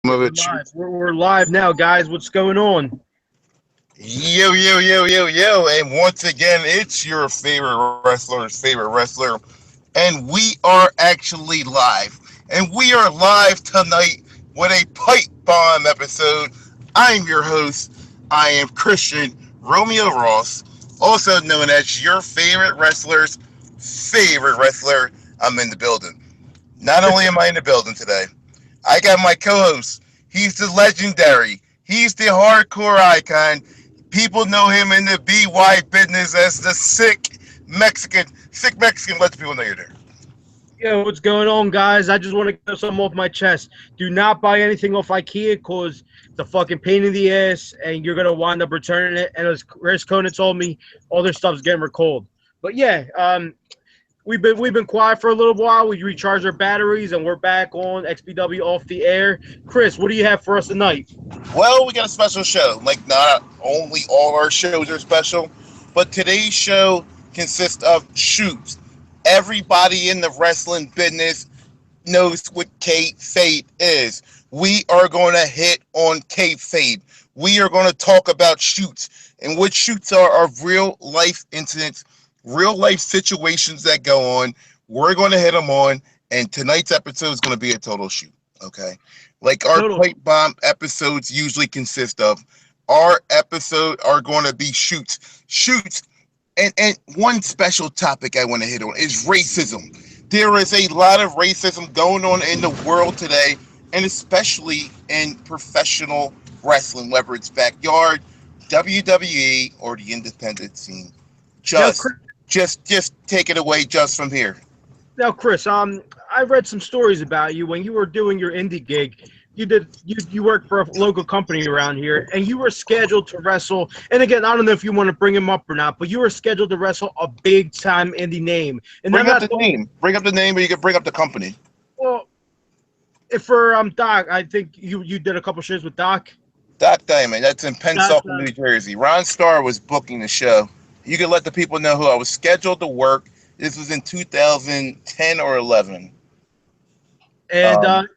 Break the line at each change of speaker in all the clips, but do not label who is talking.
Of
We're
it.
live. We're live now, guys. What's going on?
Yo, yo, yo, yo, yo. And once again, it's your favorite wrestler's favorite wrestler. And we are actually live. And we are live tonight with a pipe bomb episode. I'm your host. I am Christian Romeo Ross, also known as your favorite wrestler's favorite wrestler. I'm in the building. Not only am I in the building today, I got my co-host. He's the legendary. He's the hardcore icon. People know him in the BY business as the sick Mexican. Sick Mexican. Let the people know you're there.
Yeah, what's going on, guys? I just want to get something off my chest. Do not buy anything off IKEA because it's a fucking pain in the ass, and you're gonna wind up returning it. And as Chris Conan told me, all their stuff's getting recalled. But yeah, we've been quiet for a little while. We recharged our batteries, and we're back on XPW off the air. Chris, what do you have for us tonight?
Well, we got a special show. Like, not only all our shows are special, but today's show consists of shoots. Everybody in the wrestling business knows what kayfabe is. We are going to hit on kayfabe. We are going to talk about shoots, and what shoots are real life incidents, real life situations that go on. We're going to hit them on, and tonight's episode is going to be a total shoot. Okay, like our
Total.
pipe bomb episodes usually consist of. Our episode are going to be shoots, and one special topic I want to hit on is racism. There is a lot of racism going on in the world today, and especially in professional wrestling, whether it's backyard, WWE, or the independent scene.
Now,
Just,
Chris,
just take it away, just from here.
I read some stories about you when you were doing your indie gig. You worked for a local company around here, and you were scheduled to wrestle. And again, I don't know if you want to bring him up or not, but you were scheduled to wrestle a big time indie name. And I'm
Bring up
not
the name. Bring up the name, or you can bring up the company.
well. If for Doc, I think you did a couple shows with Doc.
Doc Diamond, that's in
That's
Pensacola, New Jersey. Ron Starr was booking the show. You can let the people know who I was scheduled to work. This was in 2010 or 11.
and
Um,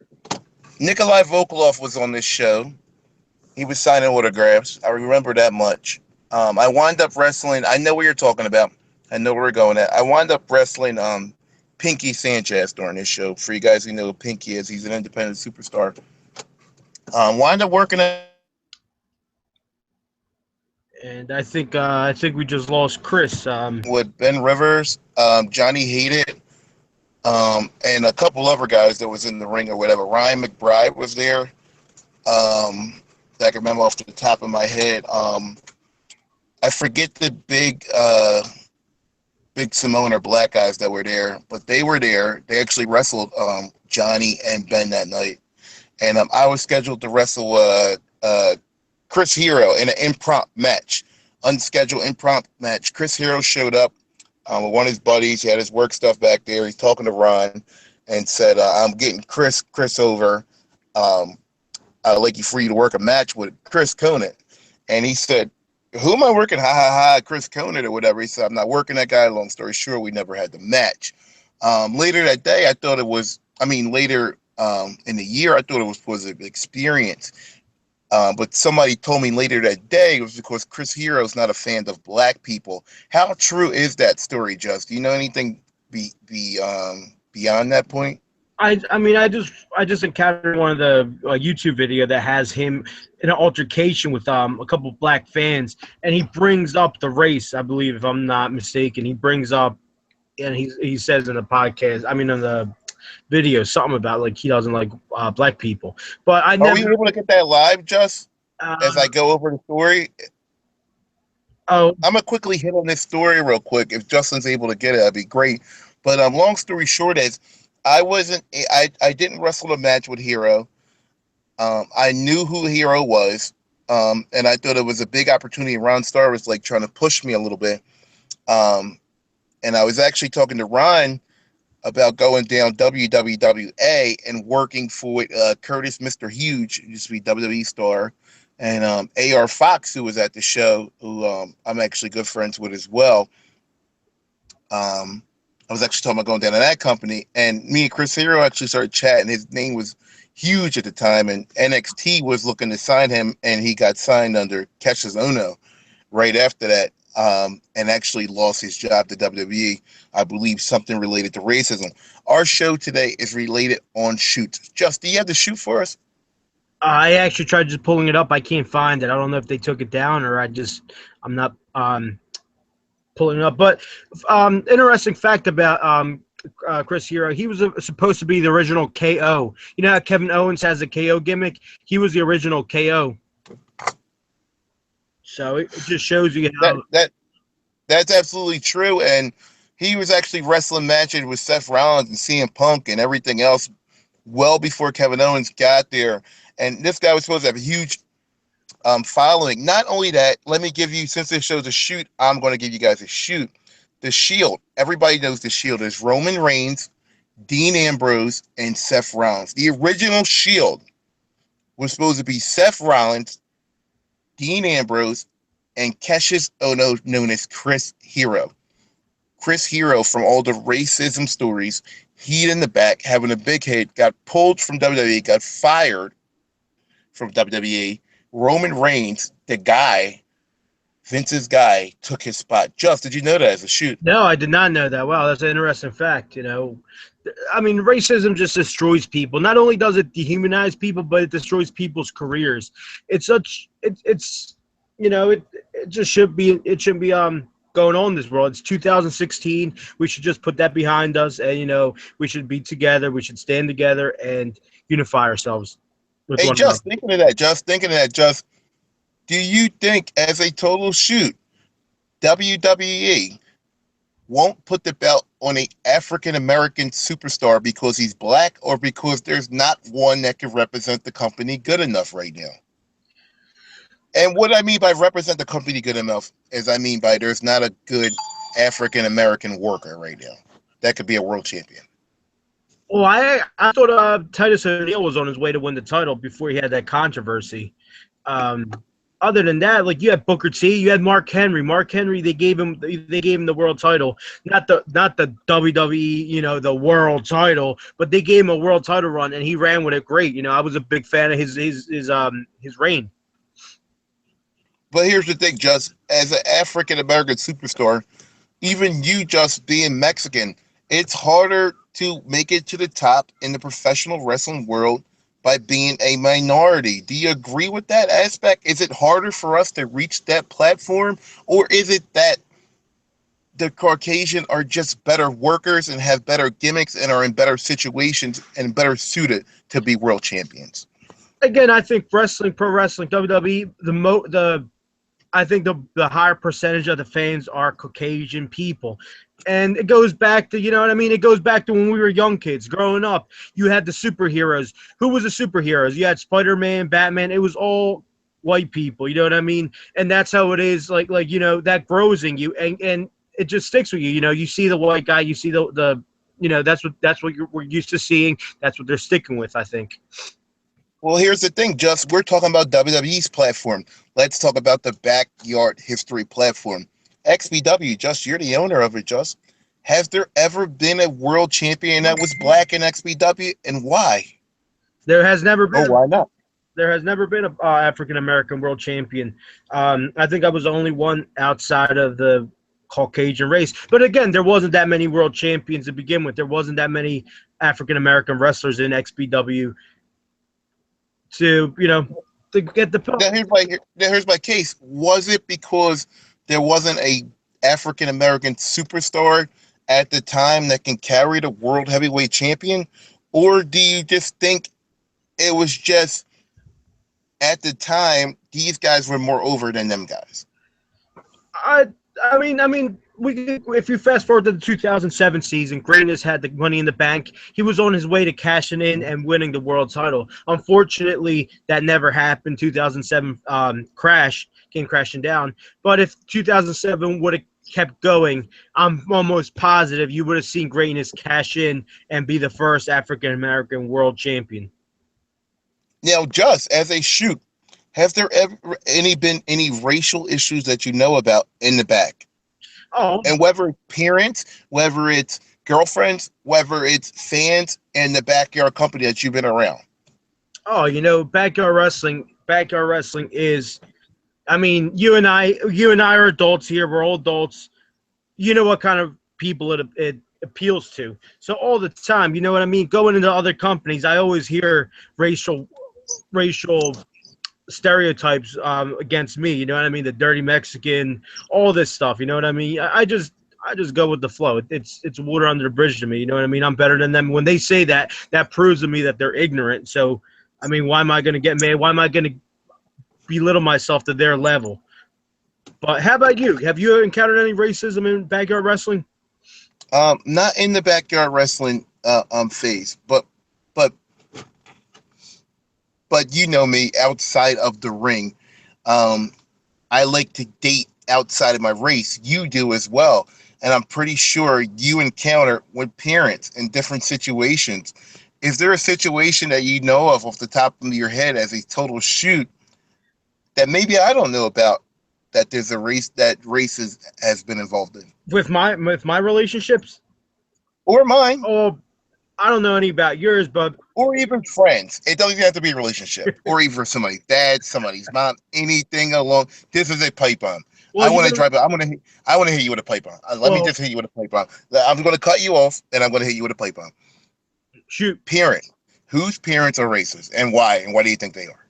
Nikolai Volkov was on this show. He was signing autographs. I remember that much. I wound up wrestling. I know what you're talking about. I know where we're going at. I wound up wrestling Pinky Sanchez during this show. For you guys who know who Pinky is, he's an independent superstar. Wound up working at
I think we just lost Chris.
with Ben Rivers, Johnny Hated, and a couple other guys that was in the ring or whatever. Ryan McBride was there. That I can remember off the top of my head. I forget the big Samoan or black guys that were there, but they were there. They actually wrestled Johnny and Ben that night, and I was scheduled to wrestle Chris Hero in an impromptu match, unscheduled impromptu match. Chris Hero showed up with one of his buddies. He had his work stuff back there. He's talking to Ron and said, "I'm getting Chris over. I'd like you for you to work a match with Chris Conant." And he said, "Who am I working? Ha ha ha, Chris Conant or whatever." He said, "I'm not working that guy." Long story short, we never had the match. Later that day, I thought it was. I mean, later in the year, I thought it was an experience. But somebody told me later that day it was because Chris Hero's not a fan of black people. How true is that story, Just? Do you know anything beyond that point?
I mean, I just encountered one of the YouTube video that has him in an altercation with a couple of black fans, and he brings up the race. I believe, if I'm not mistaken, he brings up, and he says in the podcast, I mean, in the video, something about like he doesn't like black people. But I
Are we
never.
able to get that live, Just? As I
Uh,
go over the story,
oh,
I'm gonna quickly hit on this story real quick. If Justin's able to get it, that'd be great. But long story short is, I didn't wrestle a match with Hero. I knew who Hero was, and I thought it was a big opportunity. Ron Starr was like trying to push me a little bit, um, and I was actually talking to Ron about going down WWA and working for Curtis Mr. Huge, who used to be WWE star, and AR Fox, who was at the show, who I'm actually good friends with as well. I was actually talking about going down to that company, and me and Chris Hero actually started chatting. His name was huge at the time, and NXT was looking to sign him, and he got signed under Cassius Ohno right after that, and actually lost his job to WWE. I believe something related to racism. Our show today is related on shoots. Just, do you have the shoot for us?
I actually tried just pulling it up. I can't find it. I don't know if they took it down or I'm not pulling it up. But interesting fact about Chris Hero, he was supposed to be the original KO. You know how Kevin Owens has a KO gimmick? He was the original KO. So it just shows you how
that's absolutely true. And he was actually wrestling matches with Seth Rollins and CM Punk and everything else well before Kevin Owens got there. And this guy was supposed to have a huge following. Not only that, let me give you, since this show's a shoot, I'm going to give you guys a shoot. The Shield. Everybody knows the Shield is Roman Reigns, Dean Ambrose, and Seth Rollins. The original Shield was supposed to be Seth Rollins, Dean Ambrose, and Cassius Ohno, known as Chris Hero. Chris Hero, from all the racism stories, heat in the back, having a big head, got pulled from WWE, got fired from WWE. Roman Reigns, the guy, Vince's guy, took his spot. Just, did you know that as a shoot?
No, I did not know that. Wow, that's an interesting fact. You know, I mean, racism just destroys people. Not only does it dehumanize people, but it destroys people's careers. It's you know, it just shouldn't be going on in this world. It's 2016. We should just put that behind us, and you know, we should be together. We should stand together and unify ourselves.
Hey, just thinking of that, do you think, as a total shoot, WWE won't put the belt on a African American superstar because he's black, or because there's not one that can represent the company good enough right now? And what I mean by represent the company good enough is, I mean by there's not a good African American worker right now that could be a world champion.
Well, I thought Titus O'Neil was on his way to win the title before he had that controversy. Other than that, like, you had Booker T, you had Mark Henry. Mark Henry, they gave him the world title, not the WWE, you know, the world title, but they gave him a world title run, and he ran with it great. You know, I was a big fan of his reign.
But here's the thing, just as an African American superstar, even you just being Mexican, it's harder to make it to the top in the professional wrestling world by being a minority. Do you agree with that aspect? Is it harder for us to reach that platform, or is it that the Caucasian are just better workers and have better gimmicks and are in better situations and better suited to be world champions?
Again, I think pro wrestling, WWE, I think the higher percentage of the fans are Caucasian people. And it goes back to, you know what I mean? It goes back to when we were young kids growing up. You had the superheroes. Who was the superheroes? You had Spider-Man, Batman. It was all white people. You know what I mean? And that's how it is. Like you know, that grows in you, and it just sticks with you. You know, you see the white guy. You see the you know, that's what we're used to seeing. That's what they're sticking with, I think.
Well, here's the thing, Just. We're talking about WWE's platform. Let's talk about the Backyard History platform. XPW, Just, you're the owner of it, Just. Has there ever been a world champion that was black in XPW, and why?
There has never been.
Oh, why not?
There has never been a African American world champion. I think I was the only one outside of the Caucasian race. But again, there wasn't that many world champions to begin with. There wasn't that many African American wrestlers in XPW to, you know, to get the belt.
Here's my case. Was it because there wasn't a African American superstar at the time that can carry the world heavyweight champion, or do you just think it was just at the time these guys were more over than them guys?
I mean, if you fast forward to the 2007 season, Greatness had the Money in the Bank. He was on his way to cashing in and winning the world title. Unfortunately, that never happened. 2007 came crashing down. But if 2007 would have kept going, I'm almost positive you would have seen Greatness cash in and be the first African American world champion.
Now, just as a shoot, has there ever been any racial issues that you know about in the back?
Oh,
and whether it's parents, whether it's girlfriends, whether it's fans in the Backyard company that you've been around.
Oh, backyard wrestling. Backyard wrestling is. I mean, you and I are adults here. We're all adults. You know what kind of people it appeals to. So all the time, you know what I mean. Going into other companies, I always hear racial stereotypes against me. You know what I mean? The dirty Mexican, all this stuff. You know what I mean? I just go with the flow. It's water under the bridge to me. You know what I mean? I'm better than them. When they say that, that proves to me that they're ignorant. So, I mean, why am I going to get mad? Why am I going to belittle myself to their level? But how about you? Have you encountered any racism in backyard wrestling?
Not in the backyard wrestling phase, but you know me outside of the ring. Um, I like to date outside of my race. You do as well. And I'm pretty sure you encounter with parents in different situations. Is there a situation that you know of off the top of your head as a total shoot that maybe I don't know about that there's a race that has been involved in?
With my relationships?
Or mine,
Oh, I don't know any about yours, but
or even friends. It doesn't even have to be a relationship. Or even somebody's dad, somebody's mom, anything along. This is a pipe bomb. I
well,
want to drive. I want to hit you with a pipe bomb. Let me
well,
just hit you with a pipe bomb. I'm going to cut you off, and I'm going to hit you with a pipe bomb.
shoot,
Parent. Whose parents are racist, and why? And why do you think they are?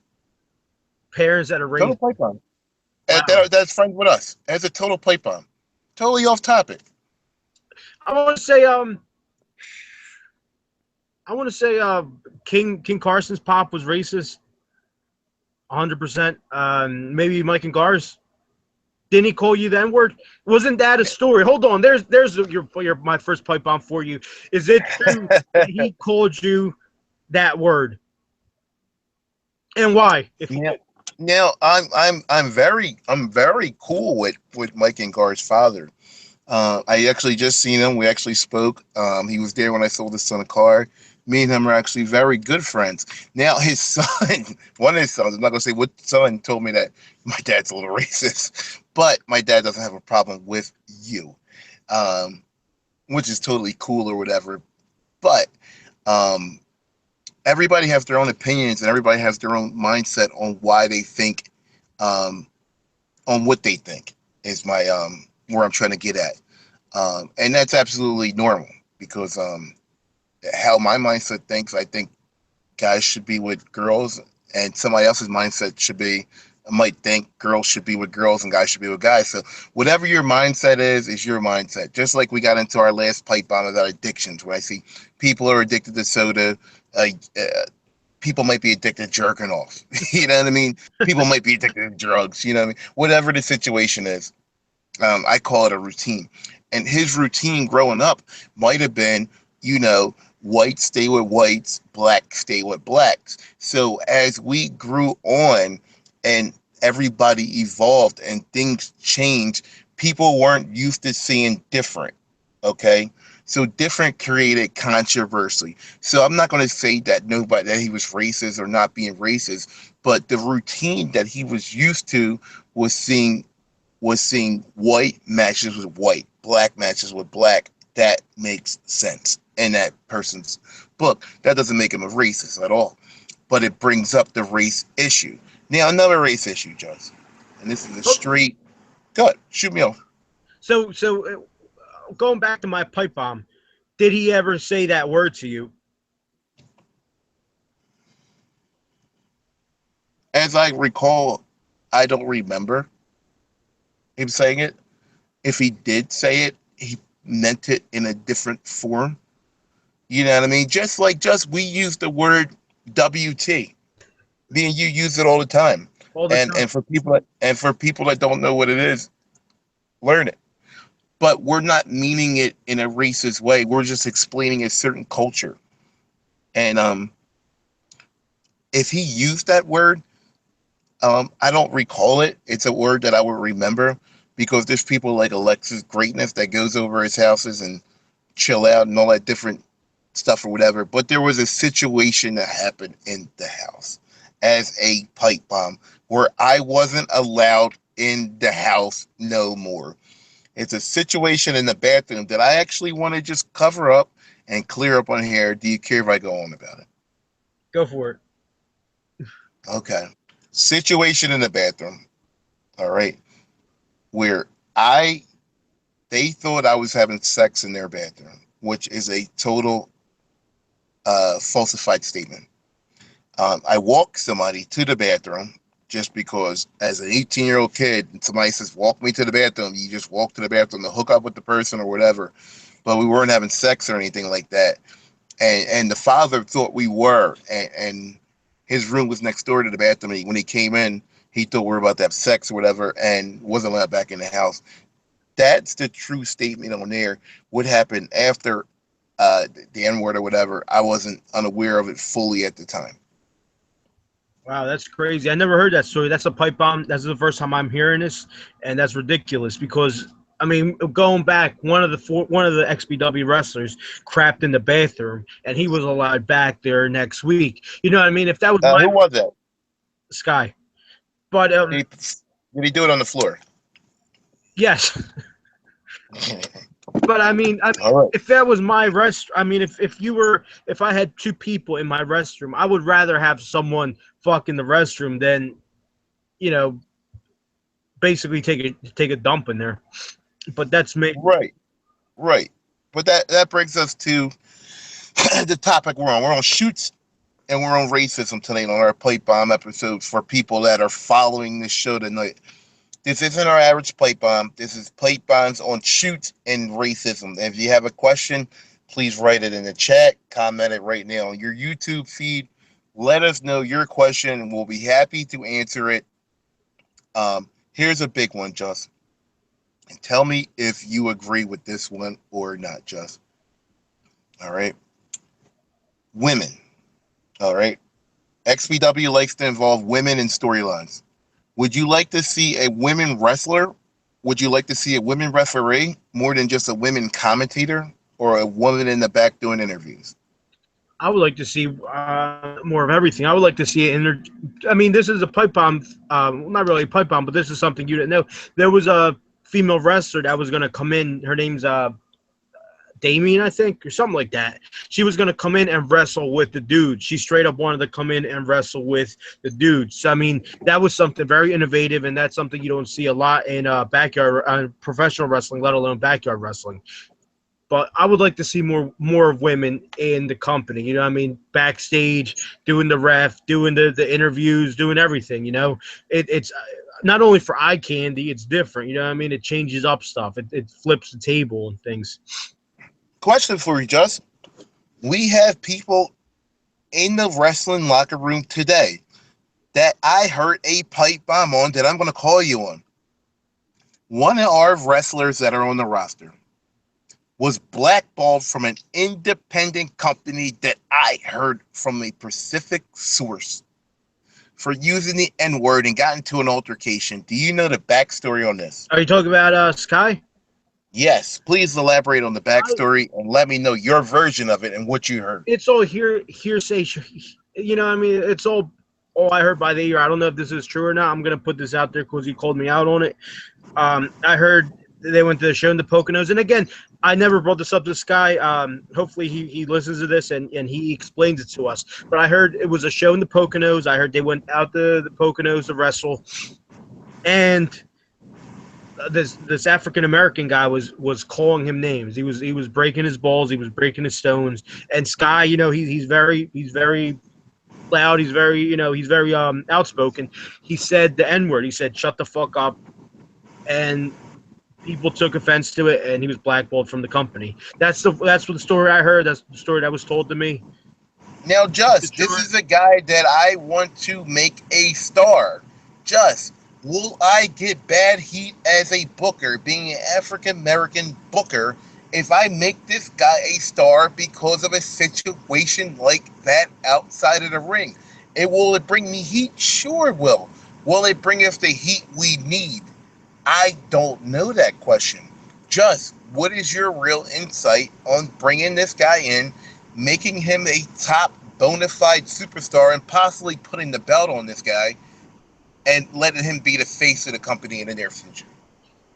parents that are
Total
raised.
pipe bomb.
Wow.
That's friends with us. As a total pipe bomb. Totally off topic.
I want to say I want to say King Carson's pop was racist, 100%. Maybe Mike and Gars. Didn't he call you the N word? Wasn't that a story? Hold on. There's your my first pipe bomb for you. Is it true that he called you that word, and why? If he
Now,
did,
now I'm very cool with Mike and Gar's father. I actually just seen him. We actually spoke. He was there when I sold his son a car. Me and him are actually very good friends. Now his son, one of his sons, I'm not gonna say what son, told me that my dad's a little racist, but my dad doesn't have a problem with you, um, which is totally cool or whatever. But um, everybody has their own opinions and everybody has their own mindset on why they think, um, on what they think is my where I'm trying to get at. And that's absolutely normal because how my mindset thinks, I think guys should be with girls, and somebody else's mindset might think girls should be with girls and guys should be with guys. So whatever your mindset is your mindset. Just like we got into our last pipe bomb about addictions, where I see people are addicted to soda. Uh, uh, People might be addicted to jerking off. You know what I mean? People might be addicted to drugs. You know what I mean? Whatever the situation is, I call it a routine. And his routine growing up might have been, whites stay with whites, blacks stay with blacks. So as we grew on and everybody evolved and things changed, people weren't used to seeing different. Okay. So different created controversy. So I'm not going to say that he was racist or not being racist, but the routine that he was used to was seeing white matches with white, black matches with black. That makes sense in that person's book. That doesn't make him a racist at all, but it brings up the race issue. Now, another race issue, Jones, and this is a
oh,
straight cut. Shoot me off.
going back to my pipe bomb, did he ever say that word to you?
As I recall, I don't remember him saying it. If he did say it, he meant it in a different form. You know what I mean? Just we use the word WT. Me and you use it all the time.
All the
And
time.
for people that don't know what it is, learn it. But we're not meaning it in a racist way. We're just explaining a certain culture. And if he used that word, I don't recall it. It's a word that I would remember because there's people like Alexis Greatness that goes over his houses and chill out and all that different stuff or whatever. But there was a situation that happened in the house as a pipe bomb where I wasn't allowed in the house no more. It's a situation in the bathroom that I actually want to just cover up and clear up on here. Do you care if I go on about it?
Go for it.
Okay. Situation in the bathroom. All right. Where I they thought I was having sex in their bathroom, which is a total falsified statement. I walk somebody to the bathroom just because, as an 18-year-old kid, somebody says, "Walk me to the bathroom." You just walk to the bathroom to hook up with the person or whatever. But we weren't having sex or anything like that. And the father thought we were, and his room was next door to the bathroom. When he came in, he thought we were about to have sex or whatever, and wasn't allowed back in the house. That's the true statement on there. What happened after the N word or whatever? I wasn't unaware of it fully at the time.
Wow, that's crazy. I never heard that story. That's a pipe bomb. That's the first time I'm hearing this, and that's ridiculous because I mean, going back, one of the XPW wrestlers crapped in the bathroom, and he was allowed back there next week. You know what I mean? If that was my
Who was that?
Sky, but
Did he do it on the floor?
yes, but
All right.
if that was my rest, I mean, if I had two people in my restroom, I would rather have someone fuck in the restroom than you know basically take a dump in there. But that's me.
Right. Right. But that brings us to the topic we're on. We're on shoots and we're on racism tonight on our plate bomb episodes for people that are following this show tonight. This isn't our average plate bomb. This is plate bombs on shoots and racism. If you have a question, please write it in the chat. Comment it right now on your YouTube feed. Let us know your question, and we'll be happy to answer it. Here's a big one, Just. And tell me if you agree with this one or not, Just. All right. Women. All right. XPW likes to involve women in storylines. Would you like to see a women wrestler? Would you like to see a women referee more than just a women commentator or a woman in the back doing interviews?
I would like to see more of everything. I would like to see it. I mean, this is a pipe bomb. Not really a pipe bomb, but this is something you didn't know. There was a female wrestler that was going to come in. Her name's Damien, I think, or something like that. She was going to come in and wrestle with the dude. She straight up wanted to come in and wrestle with the dudes. So, I mean, that was something very innovative, and that's something you don't see a lot in backyard professional wrestling, let alone backyard wrestling. But I would like to see more of women in the company. You know what I mean? Backstage, doing the ref, doing the interviews, doing everything. You know, it's not only for eye candy, it's different. You know what I mean? It changes up stuff. It flips the table and things.
Question for you, Just. We have people in the wrestling locker room today that I heard a pipe bomb on that I'm going to call you on. One of our wrestlers that are on the roster was blackballed from an independent company that I heard from a Pacific source for using the N-word and got into an altercation. Do you know the backstory on this?
Are you talking about Sky?
Yes, please elaborate on the backstory and let me know your version of it and what you heard.
It's all hearsay. You know, I mean, it's all I heard by the ear. I don't know if this is true or not. I'm gonna put this out there because he called me out on it. I heard they went to the show in the Poconos, and again, I never brought this up to Sky. Hopefully, he listens to this and he explains it to us. But I heard it was a show in the Poconos. I heard they went out to the Poconos to wrestle, and this African American guy was calling him names. He was breaking his balls. He was breaking his stones. And Sky, you know, he's very loud. He's very outspoken. He said the N word. He said shut the fuck up, and people took offense to it, and he was blackballed from the company. That's what the story I heard. That's the story that was told to me.
Now, Just, this is a guy that I want to make a star. Just, will I get bad heat as a booker, being an African American booker, if I make this guy a star because of a situation like that outside of the ring? Will it bring me heat? Sure it will. Will it bring us the heat we need? I don't know that question. Just, what is your real insight on bringing this guy in, making him a top bona fide superstar, and possibly putting the belt on this guy and letting him be the face of the company in the near future?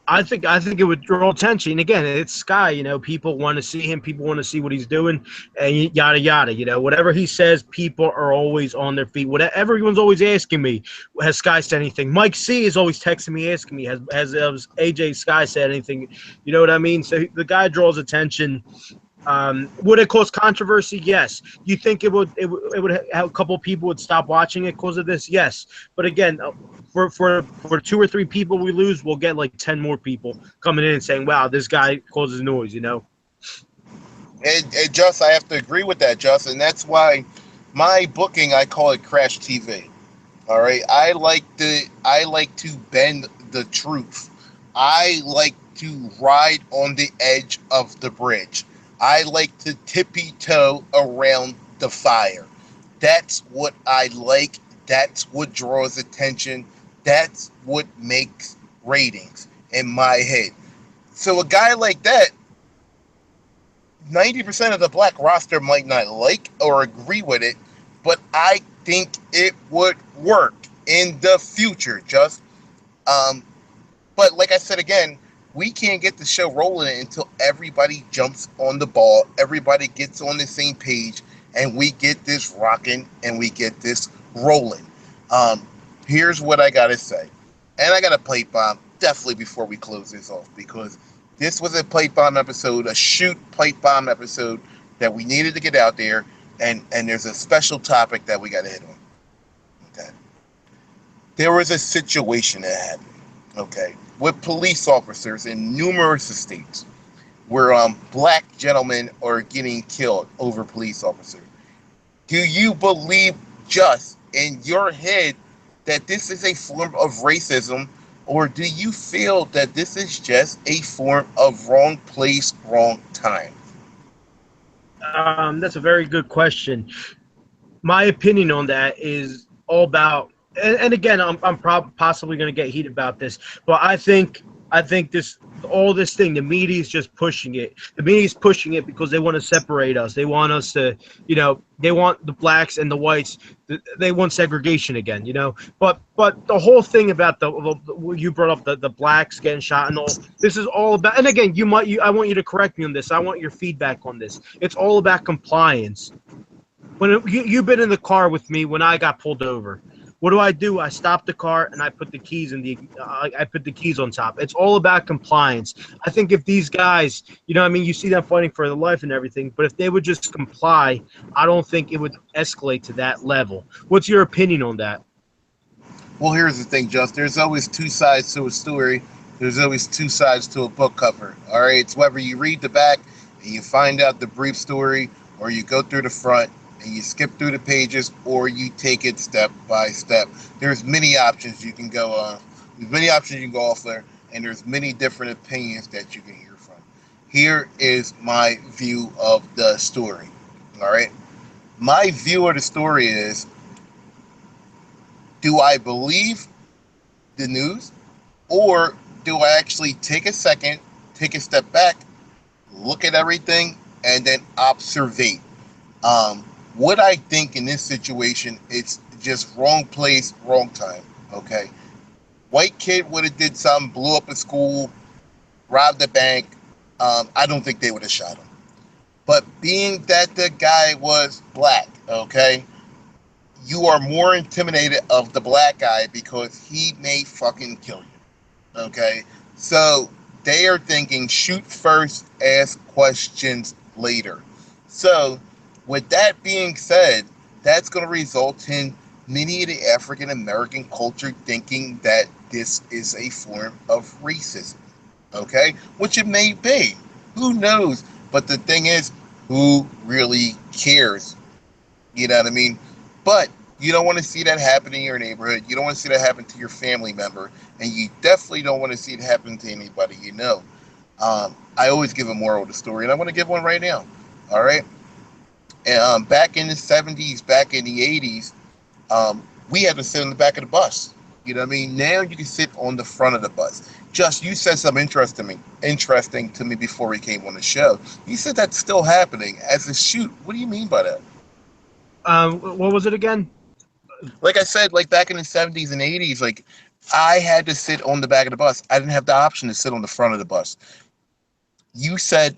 I think it would draw attention. Again, it's Sky. People want to see him. People want to see what he's doing, and yada yada. Whatever he says, people are always on their feet. Whatever everyone's always asking me, has Sky said anything? Mike C is always texting me, asking me, has AJ Sky said anything? You know what I mean? So the guy draws attention. Would it cause controversy? Yes. You think it would? It would have a couple people would stop watching it because of this? Yes. But again, for 2 or 3 people we lose, we'll get like 10 more people coming in and saying, "Wow, this guy causes noise."
And Just, I have to agree with that, Just, and that's why my booking, I call it Crash TV. All right, I like to bend the truth. I like to ride on the edge of the bridge. I like to tippy toe around the fire. That's what I like. That's what draws attention. That's what makes ratings in my head. So a guy like that, 90% of the black roster might not like or agree with it, but I think it would work in the future. Um, but like I said again, we can't get the show rolling until everybody jumps on the ball, everybody gets on the same page, and we get this rocking and we get this rolling. Um, Here's what I gotta say, and I gotta plate bomb definitely before we close this off because this was a plate bomb episode, a shoot plate bomb episode that we needed to get out there, and there's a special topic that we gotta hit on. Okay, there was a situation that happened. Okay, with police officers in numerous states where black gentlemen are getting killed over police officers. Do you believe just in your head that this is a form of racism, or do you feel that this is just a form of wrong place, wrong time?
That's a very good question. My opinion on that is all about, and again, I'm possibly going to get heated about this, but I think this thing, the media is just pushing it. The media is pushing it because they want to separate us. They want us to, they want the blacks and the whites. They want segregation again. But the whole thing about you brought up the blacks getting shot and all. This is all about. And again, I want you to correct me on this. I want your feedback on this. It's all about compliance. You've been in the car with me when I got pulled over. What do? I stop the car and I put the keys I put the keys on top. It's all about compliance. I think if these guys, you see them fighting for their life and everything, but if they would just comply, I don't think it would escalate to that level. What's your opinion on that?
Well, here's the thing, Just. There's always two sides to a story. There's always two sides to a book cover. All right, it's whether you read the back and you find out the brief story, or you go through the front and you skip through the pages, or you take it step by step. There's many options you can go on. There's many options you can go off there, and there's many different opinions that you can hear from. Here is my view of the story. All right, my view of the story is: do I believe the news, or do I actually take a second, take a step back, look at everything, and then observate? What I think in this situation, it's just wrong place, wrong time. Okay, white kid would have did something, blew up a school, robbed a bank. I don't think they would have shot him. But being that the guy was black, okay, you are more intimidated of the black guy because he may fucking kill you. Okay, so they are thinking shoot first, ask questions later. So with that being said, that's going to result in many of the African American culture thinking that this is a form of racism. Okay? Which it may be. Who knows? But the thing is, who really cares? You know what I mean? But you don't want to see that happen in your neighborhood. You don't want to see that happen to your family member. And you definitely don't want to see it happen to anybody you know. I always give a moral to the story, and I'm going to give one right now. All right? Back in the 70s, back in the 80s, we had to sit in the back of the bus. You know what I mean? Now you can sit on the front of the bus. Just, you said something interesting to me before we came on the show. You said that's still happening as a shoot. What do you mean by that?
What was it again?
Like I said, like back in the 70s and 80s, like I had to sit on the back of the bus. I didn't have the option to sit on the front of the bus. You said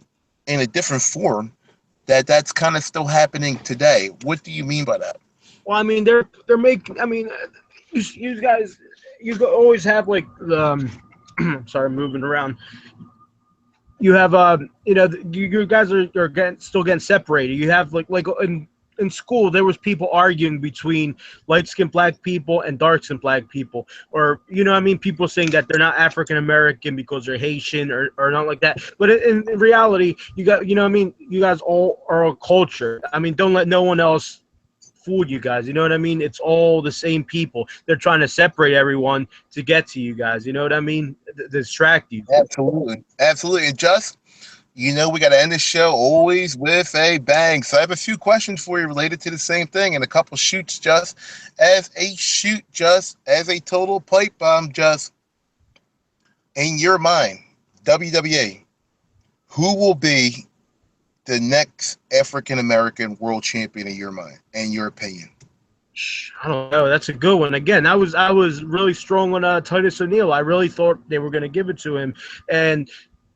in a different form that that's kind of still happening today. What do you mean by that?
Well, I mean, they're making. I mean, you guys, always have like the. Sorry, moving around. You have you guys are still getting separated. You have like in school there was people arguing between light skinned black people and dark skinned black people, or what I mean, people saying that they're not African American because they're Haitian or not like that. But in reality, you got what I mean, you guys all are a culture. I mean, don't let no one else fool you guys. You know what I mean? It's all the same people. They're trying to separate everyone to get to you guys. You know what I mean? Distract you.
Absolutely. Absolutely. And just, we got to end the show always with a bang. So I have a few questions for you related to the same thing and a couple shoots just as a total pipe bomb, just in your mind, WWA, who will be the next African American world champion in your mind, in your opinion?
I don't know. That's a good one. Again, I was really strong on Titus O'Neil. I really thought they were going to give it to him, and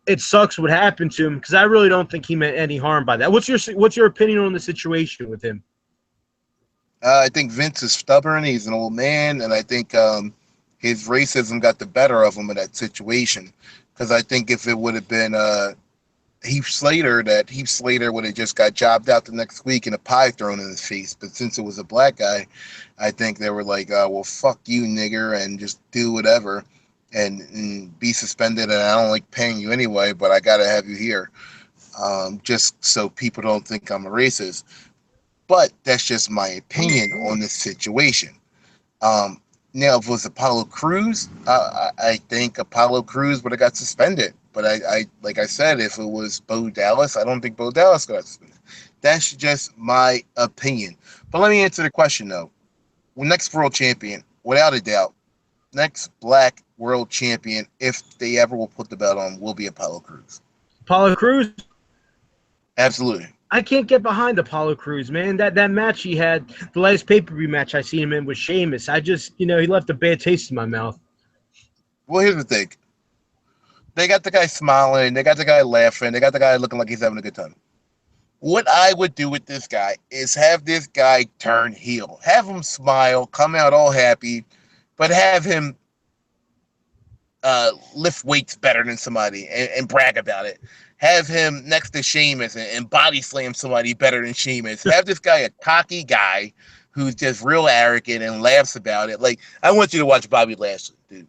it sucks what happened to him because I really don't think he meant any harm by that. What's your opinion on the situation with him?
I think Vince is stubborn. He's an old man, and I think his racism got the better of him in that situation. Because I think if it would have been Heath Slater, that Heath Slater would have just got jobbed out the next week and a pie thrown in his face. But since it was a black guy, I think they were like, well, fuck you, nigger, and just do whatever and be suspended. And I don't like paying you anyway, but I got to have you here just so people don't think I'm a racist. But that's just my opinion on this situation. Um, Now, if it was Apollo Crews, I think Apollo Crews would have got suspended. But like I said, if it was Bo Dallas, I don't think Bo Dallas got suspended. That's just my opinion. But let me answer the question though. Next world champion, without a doubt, next black world champion, if they ever will put the belt on, will be Apollo Crews.
Apollo Crews.
Absolutely.
I can't get behind Apollo Crews, man. That match he had, the last pay-per-view match I seen him in with Sheamus. I just, he left a bad taste in my mouth.
Well, here's the thing. They got the guy smiling. They got the guy laughing. They got the guy looking like he's having a good time. What I would do with this guy is have this guy turn heel. Have him smile, come out all happy, but have him lift weights better than somebody and brag about it. Have him next to Sheamus and body slam somebody better than Sheamus. Have this guy a cocky guy who's just real arrogant and laughs about it. Like, I want you to watch Bobby Lashley, dude.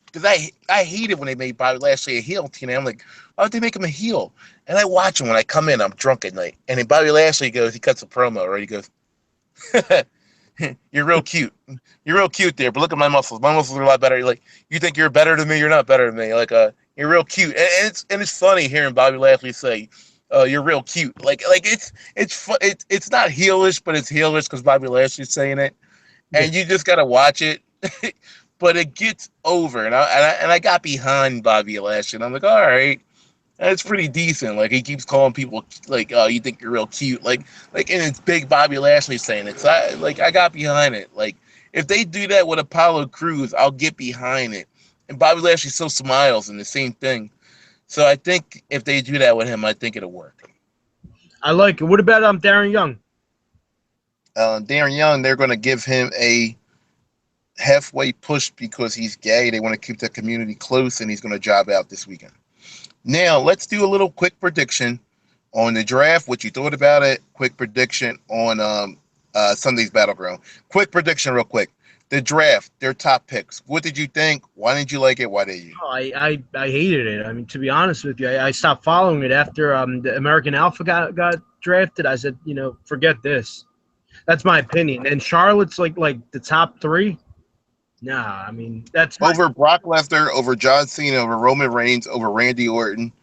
Because I hate it when they made Bobby Lashley a heel. I'm like, why would they make him a heel? And I watch him when I come in. I'm drunk at night. And then Bobby Lashley he cuts a promo, right? He goes, you're real cute. You're real cute there, but look at my muscles. My muscles are a lot better. You're like, you think you're better than me? You're not better than me. Like, you're real cute. And it's funny hearing Bobby Lashley say, you're real cute. Like it's not heelish, but it's heelish because Bobby Lashley's saying it. And you just got to watch it. But it gets over, and I got behind Bobby Lashley, and I'm like, all right, that's pretty decent. Like, he keeps calling people like, "Oh, you think you're real cute?" Like, and it's big Bobby Lashley saying it. So I got behind it. Like, if they do that with Apollo Crews, I'll get behind it. And Bobby Lashley still smiles, and the same thing. So I think if they do that with him, I think it'll work.
I like it. What about Darren Young?
Darren Young, they're going to give him a halfway push because he's gay. They want to keep the community close, and he's going to job out this weekend. Now, let's do a little quick prediction on the draft, what you thought about it. Quick prediction on Sunday's Battleground. Quick prediction real quick. The draft, their top picks. What did you think? Why didn't you like it? Why did you?
Oh, I hated it. I mean, to be honest with you, I stopped following it after the American Alpha got drafted. I said, forget this. That's my opinion. And Charlotte's like the top three. Nah, I mean, that's
over Brock Lesnar, over John Cena, over Roman Reigns, over Randy Orton,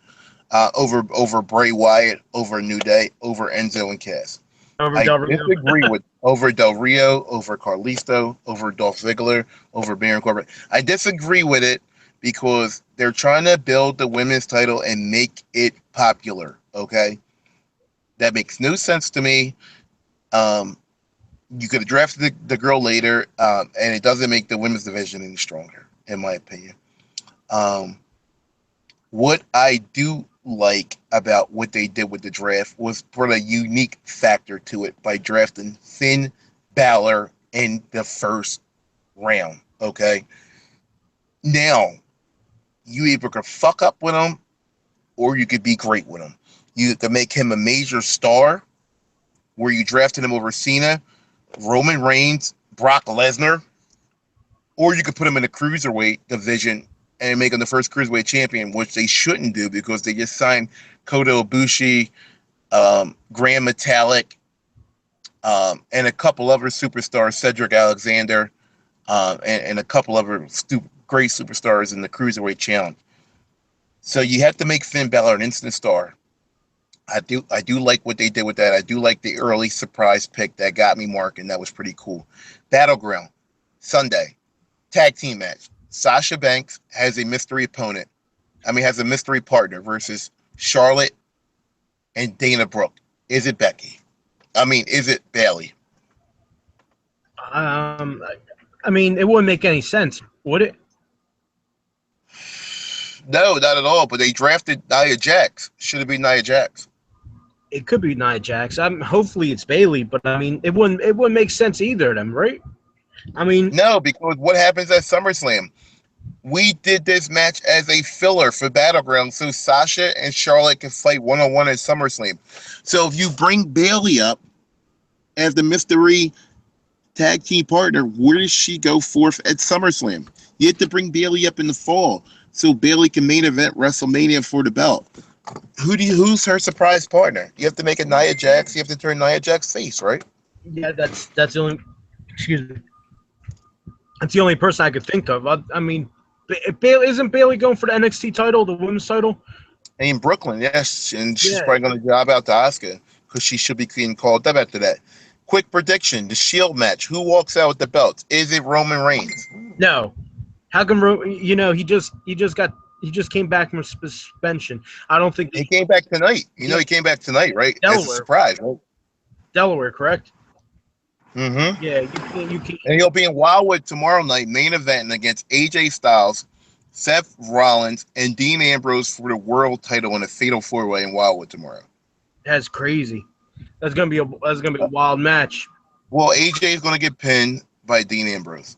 over Bray Wyatt, over New Day, over Enzo and Cass. I disagree with over Del Rio, over Carlisto, over Dolph Ziggler, over Baron Corbin. I disagree with it because they're trying to build the women's title and make it popular. Okay, that makes no sense to me. You could have drafted the girl later, and it doesn't make the women's division any stronger, in my opinion. Um, what I do like about what they did with the draft was put a unique factor to it by drafting Finn Balor in the first round. Okay, now you either could fuck up with him or you could be great with him. You could make him a major star, where you drafted him over Cena, Roman Reigns, Brock Lesnar, or you could put him in the cruiserweight division and make him the first cruiserweight champion, which they shouldn't do because they just signed Kota Ibushi, Grand Metalik, and a couple other superstars, Cedric Alexander, and a couple other great superstars in the cruiserweight challenge. So you have to make Finn Balor an instant star. I do like what they did with that. I do like the early surprise pick that got me marking. That was pretty cool. Battleground Sunday tag team match. Sasha Banks has a mystery opponent. Has a mystery partner versus Charlotte and Dana Brooke. Is it Becky? Is it Bayley?
It wouldn't make any sense, would it?
No, not at all. But they drafted Nia Jax. Should it be Nia Jax?
It could be Nia Jax. Hopefully it's Bayley, but it wouldn't make sense either of them, right?
No, because what happens at SummerSlam? We did this match as a filler for Battleground, so Sasha and Charlotte can fight one-on-one at SummerSlam. So if you bring Bayley up as the mystery tag team partner, where does she go forth at SummerSlam? You have to bring Bayley up in the fall so Bayley can main event WrestleMania for the belt. Who's her surprise partner? You have to make it Nia Jax. You have to turn Nia Jax face, right?
Yeah, that's the only. Excuse me. That's the only person I could think of. Isn't Bayley going for the NXT title, the women's title?
In Brooklyn, yes, and she's probably going to job out to Asuka because she should be being called up after that. Quick prediction: the Shield match. Who walks out with the belts? Is it Roman Reigns?
No. How come? He just came back from suspension. I don't think
he came back tonight. He came back tonight, right?
Delaware.
It's a surprise, right?
Delaware, correct?
Mm-hmm.
Yeah, you can't.
And he'll be in Wildwood tomorrow night, main event against AJ Styles, Seth Rollins, and Dean Ambrose for the world title in a fatal 4-way in Wildwood tomorrow.
That's crazy. That's gonna be a wild match.
Well, AJ is gonna get pinned by Dean Ambrose.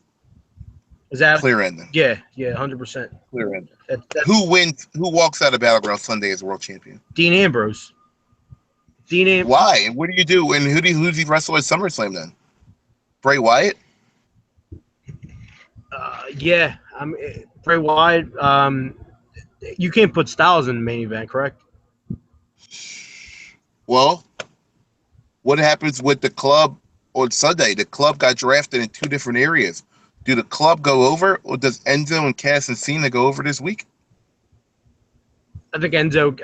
Is that
clear ending?
Yeah, 100%.
Clear ending. Who wins? Who walks out of Battleground Sunday as world champion?
Dean Ambrose.
Why? What do you do? And who's he wrestle at SummerSlam then? Bray Wyatt?
Yeah. Bray Wyatt. You can't put Styles in the main event, correct?
Well, what happens with the club on Sunday? The club got drafted in 2 different areas. Do the club go over, or does Enzo and Cass and Cena go over this week?
I think Enzo,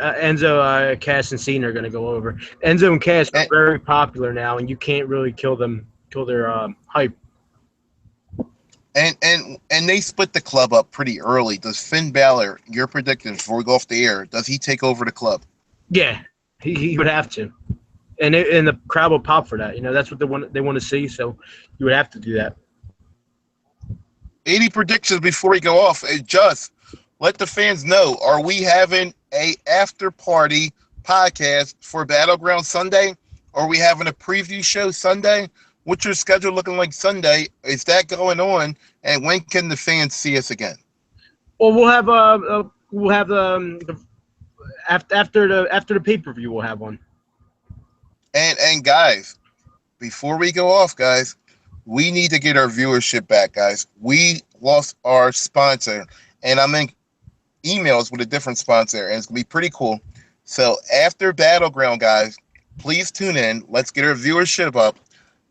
Cass, and Cena are going to go over. Enzo and Cass are very popular now, and you can't really kill their hype.
And they split the club up pretty early. Does Finn Balor, your prediction before we go off the air, does he take over the club?
Yeah, he would have to, and the crowd will pop for that. That's what they want to see. So you would have to do that.
80 predictions before we go off. Just let the fans know, are we having a after party podcast for Battleground Sunday? Are we having a preview show Sunday? What's your schedule looking like Sunday? Is that going on? And when can the fans see us again?
Well, we'll have after the pay-per-view, we'll have one.
And guys, before we go off, guys, we need to get our viewership back, guys. We lost our sponsor, and I'm in emails with a different sponsor, and it's going to be pretty cool. So after Battleground, guys, please tune in. Let's get our viewership up.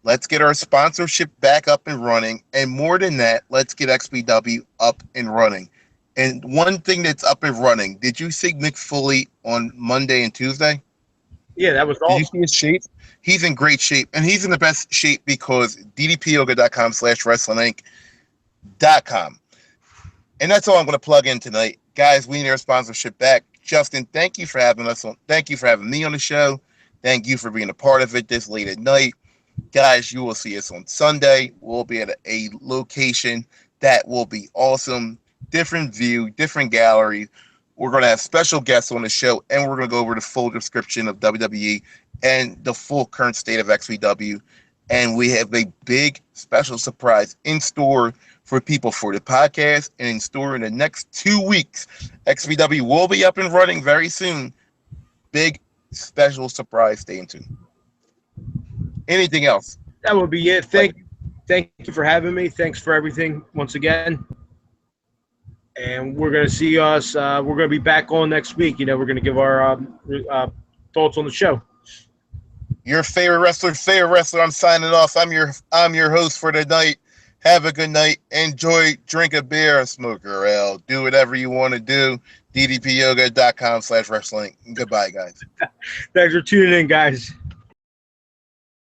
Let's get our sponsorship back up and running. And more than that, let's get XPW up and running. And one thing that's up and running, did you see Mick Foley on Monday and Tuesday?
Yeah, that was awesome.
Did you see his shape? He's in great shape, and he's in the best shape because ddpyoga.com/wrestlinginc.com. And that's all I'm going to plug in tonight. Guys, we need our sponsorship back. Justin, thank you for having us on. Thank you for having me on the show. Thank you for being a part of it this late at night. Guys, you will see us on Sunday. We'll be at a location that will be awesome. Different view, different gallery. We're going to have special guests on the show, and we're going to go over the full description of WWE and the full current state of XPW. And we have a big special surprise in store for people for the podcast and in store in the next 2 weeks. XPW will be up and running very soon. Big special surprise. Stay tuned. Anything else?
That would be it. Thank you for having me. Thanks for everything once again. And we're gonna see us. We're gonna be back on next week. We're gonna give our thoughts on the show.
Your favorite wrestler. I'm signing off. I'm your host for the night. Have a good night. Enjoy. Drink a beer, smoke a ale. Do whatever you want to do. ddpyoga.com/wrestling. Goodbye, guys.
Thanks for tuning in, guys.